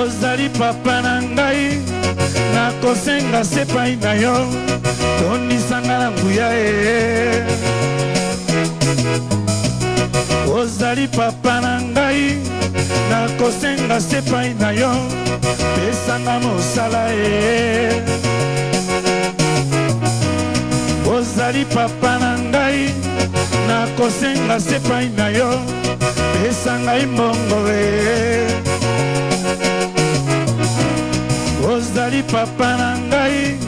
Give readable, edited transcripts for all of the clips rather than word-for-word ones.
ozali papa na ngai nakosenga sepai na yo tonisanga na nguya ozali papa na ngai nakosenga sepai na yo pesanga mosala ozali papa na ngai nakosenga sepai na yo pesanga imbongo ozali papa na ngai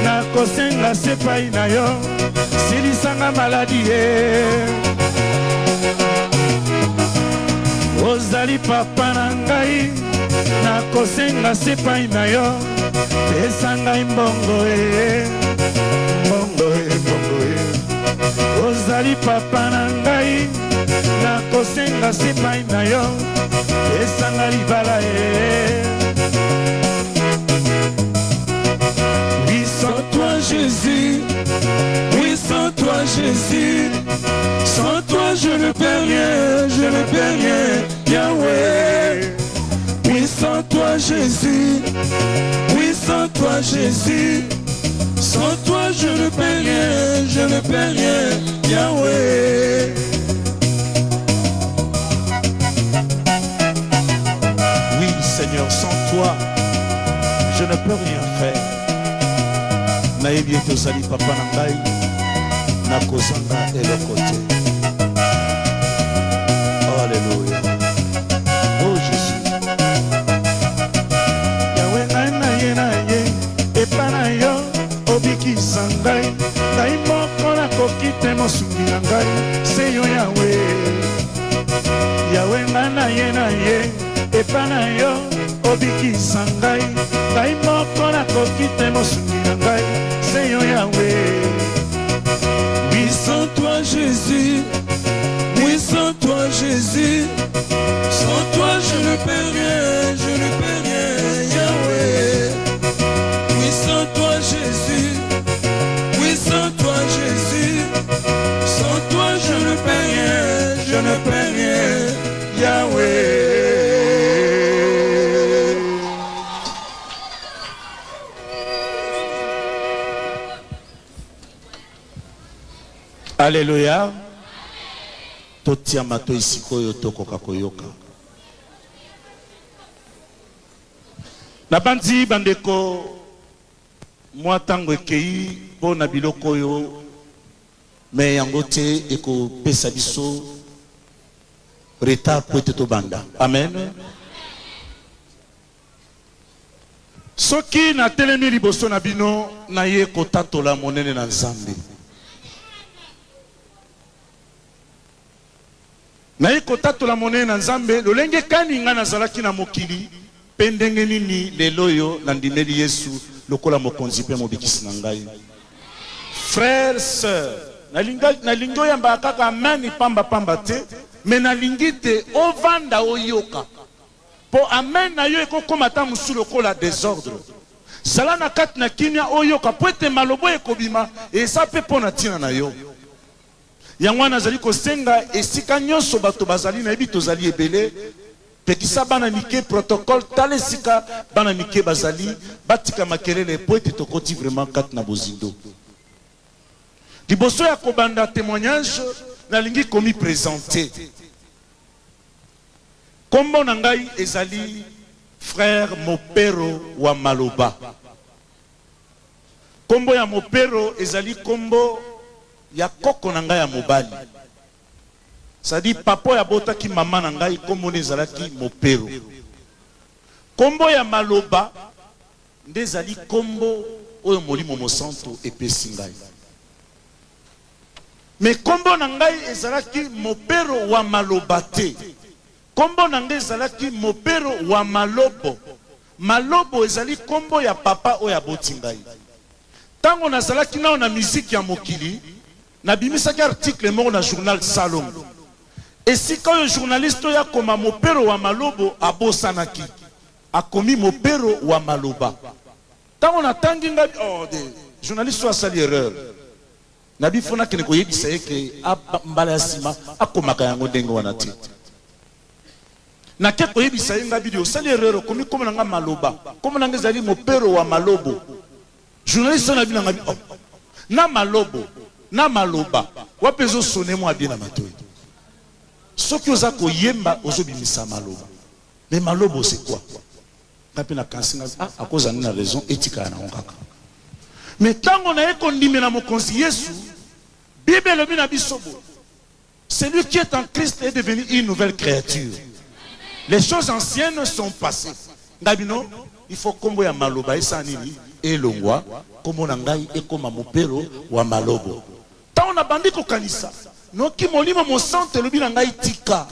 nakosenga sepai na yo silisanga maladi ozali papa na ngai nakosenga sepai na yo pesanga imbongo ozali papa na ngai nakosenga sepai na yo pesanga libala oui sans toi Jésus, oui sans toi Jésus, sans toi je ne peux rien, je ne peux rien Yahweh. Oui sans toi Jésus, oui sans toi Jésus, sans toi je ne peux rien, je ne peux rien Yahweh. Oui Seigneur, sans toi je ne peux rien faire. Naïbi et Tozali papa nangai nakozanga eloko te. Alléluia. Oh Jésus. Yahweh na ye epa na yo obikisa ngai ngai moko nakoki te mosungi na ngai se yo Yahweh. Yahweh na ye epa na yo obikisa ngai ngai moko nakoki te mosungi na ngai se yo Yahweh. Oui sans toi Jésus, oui sans toi Jésus, sans toi je ne peux rien, je ne peux rien Yahweh. Oui sans toi Jésus, oui sans toi Jésus, sans toi je ne peux rien, je ne peux rien Yahweh. Alléluia. Totiama to isikoyo tokoka koyoka. Nabandi bandeko mwa tango ekei pona biloko yo me yango te eko pesa biso retard po ete tobanda. Amen. Soki na telemi liboso na bino na ye kotatola monene na Nzambe. Na yekota la monnaie na Nzambe lolenge kani nga nazalaki na mokili pendenge nini lelo yo na ndimeli Yesu lokola mokonzi pe mobikisi na ngai. Frères, sœurs, na lingo yamba kaka amani pamba pamba te me na lingite ovanda oyoka po amen na yo ekokoma ta musu lokola désordre. Sala na kati na kimia oyoka po ete malobo ekobima esa pe pona tina na yo. Yangwana zali kosenga esika nyonso bato bazali na yebi tozali ebele pekisa bana mike protocole tale sika bana mike bazali batika makelele po ete tokoti vraiment kati na bozindo. Liboso ya kobanda témoignage na lingi komi présenter. Kombo na ngai ezali frère Mopero wa Maloba. Kombo ya Mopero ezali kombo ya koko na ngai ya mobali. Sadi papo ya bota ki mama na ngai kombo nezalaki Mopero. Kombo ya Maloba ndezali kombo oyo molimo mosanto epesi ngai. Me kombo na ngai ezalaki Mopero wa Maloba te. Kombo na ngai ezalaki Mopero wa Malobo. Malobo ezali kombo ya papa oyo aboti ngai. Tango nazalaki nao na miziki ya mokili na bimisaki article moko na journal Salom. Esika oyo journaliste ya koma Mopero wa Malobo abosanaki. Akomi Mopero wa Maloba. Tango na tangi ngai journaliste asali erreur. Nabi fona kene ko yebisa yeke mbala ya sima akomaka yango ndenge wana te. Na ke koyebisa yenga bidio sali erreur komi comme nanga maloba comme nanga zali mopero wa malobo journaliste na bina ngabi na malobo na maloba wapezo sonner moi bien na matoi soki oza koyemba ozobimisa maloba mais malobo c'est quoi ngapi na kansinga à cause na raison etika na ngaka mais tango na ekondime na mokonzi Yesu Bible le bina bisobo celui qui est en Christ est devenu une nouvelle créature. Les choses anciennes sont passées. Ngabino, il faut kombo ya maloba esanini elongwa kombo na ngai ekoma mopero wa malobo. Ta on a bandi ko kanisa. Noki molimo mo sante lobi na ngai tika.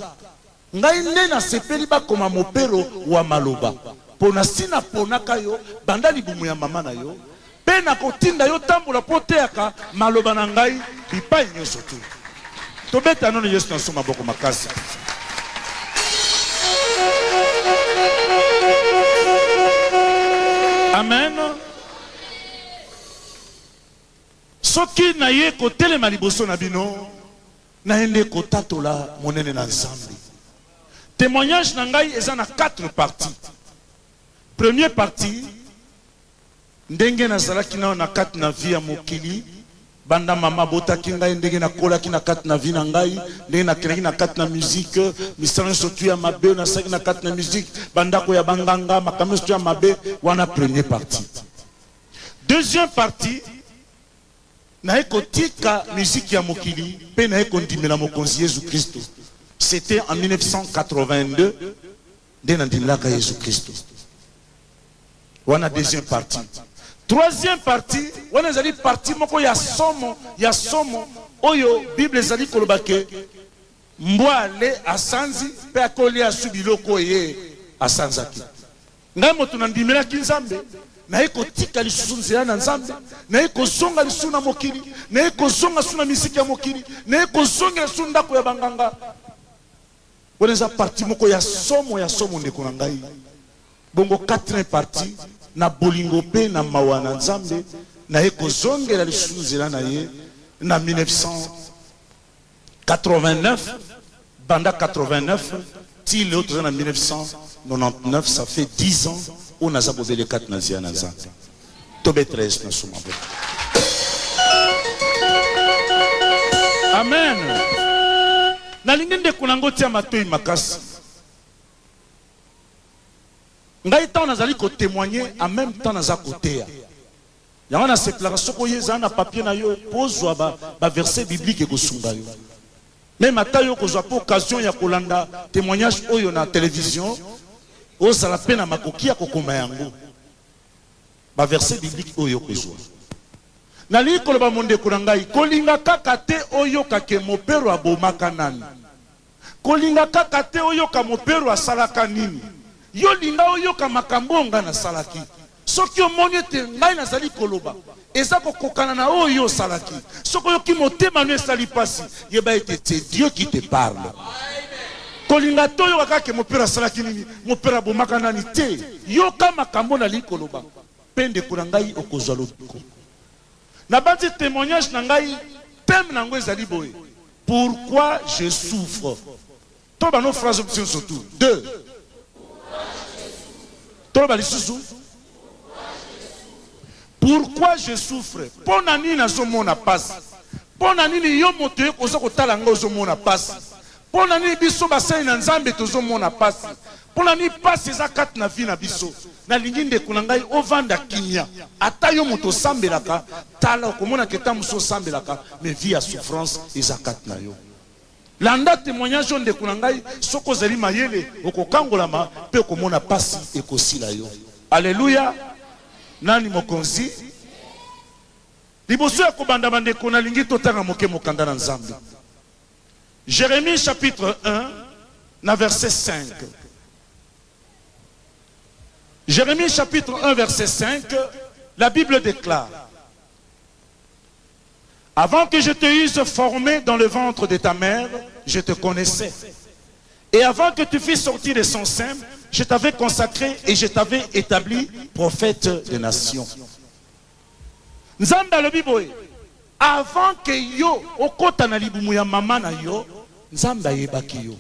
Ngai nde na sepeli ba koma mopero wa maloba. Pona sina ponaka yo banda libumu ya mama na yo. Pe na kotinda yo tambola poteaka maloba na ngai bipai nyoso tu. Tobeta non Yesu na soma boko makasi. Amen. Soki na ye kotelema liboso na bino na ende kotatola monene na Nzambe. Témoignage na ngai eza na 4 parties. Première partie ndenge nazalaki na kati na vie ya mokili banda mama bota kinga ndenge na kola kina kati na vie na ngai ndenge na keleki na kati na musique misala sotu ya mabe na saki na kati na musique banda ko ya banganga makambo sotu ya mabe wana première partie. Deuxième partie na ekotika musique ya mokili pe na ekondimela mokonzi Jésus Christ. C'était en 1982 ndenge na ndimlaka Jésus Christ. Wana deuxième partie. Troisième partie, on a dit partie moko ya somo oyo Bible zali kolobake mbwale asanzi pe akoli asubiloko ye asanzaki. Ngai moto na ndimela kinzambe na eko tika lisusu nzela na Nzambe na eko zonga lisusu na mokili na eko zonga suna misiki ya mokili na eko zonga lisusu ndako ya banganga. Oneza partie moko ya somo ndeko na ngai. Bongo 4 partie na bolingo pe na mawana Nzambe na eko zongela lisusu nzela na ye na 1989 banda 89 ti l'autre en 1999 ça fait 10 ans on a zabobé les 4 nazia na Nzambe tobe 13 na sumabo. Amen. Na lingende kunango tia matoi makasi ngai tant nazali ko témoigner en même temps naza kotea yango na séparation ko yeza na papier na yo pozwa ba verset biblique ko sunga yo même ata yo ko zwa occasion ya kolanda témoignage oyo na télévision o sala pe na makoki ya kokoma yango ba verset biblique oyo ko zwa na li ko ba monde ko ngai kolinga kaka te oyo ka ke mopero abomaka nani kolinga kaka te oyo ka mopero asalaka nini yo linga oyo ka makambonga na salaki soki omoni ete ngai nazali koloba eza kokokana na oyo salaki soko yo ki motema no esali pasi yeba ete c'est Dieu qui te parle. Kolinga to yo kaka mopera salaki nini mopera bomaka nani te yo ka makambo na likoloba pende kuna ngai okozwa lobiko na bati témoignage na ngai thème na ngo ezali boye pourquoi je souffre to ba no phrase option surtout 2 pourquoi je souffre? Ponani na zomona passe. Ponani ni yo moto yo kozo kotala ngo zomona passe. Ponani biso basai na Nzambe to zomona passe. Ponani passe za kat na vie na biso. Na linginde kunangai ovanda kinya. Ata yo moto sambelaka tala komona keta muso sambelaka mais vie à souffrance eza kat na yo. Landa témoignage de kunangai soko zeli mayele okokangolama pe komona pasi ekosila yo. Alléluia. Nani mokonzi liboso ya kobanda bande kona lingi totanga moke mokanda na Nzambe. Jérémie chapitre 1 na verset 5. Jérémie chapitre 1 verset 5, la Bible déclare: avant que je te eusse formé dans le ventre de ta mère, je te connaissais. Et avant que tu fusses sorti de son sein, je t'avais consacré et je t'avais établi prophète des nations. Nzambe alobi boye, avant que yo okota na libumu ya mama na yo, Nzambe ayebaki yo.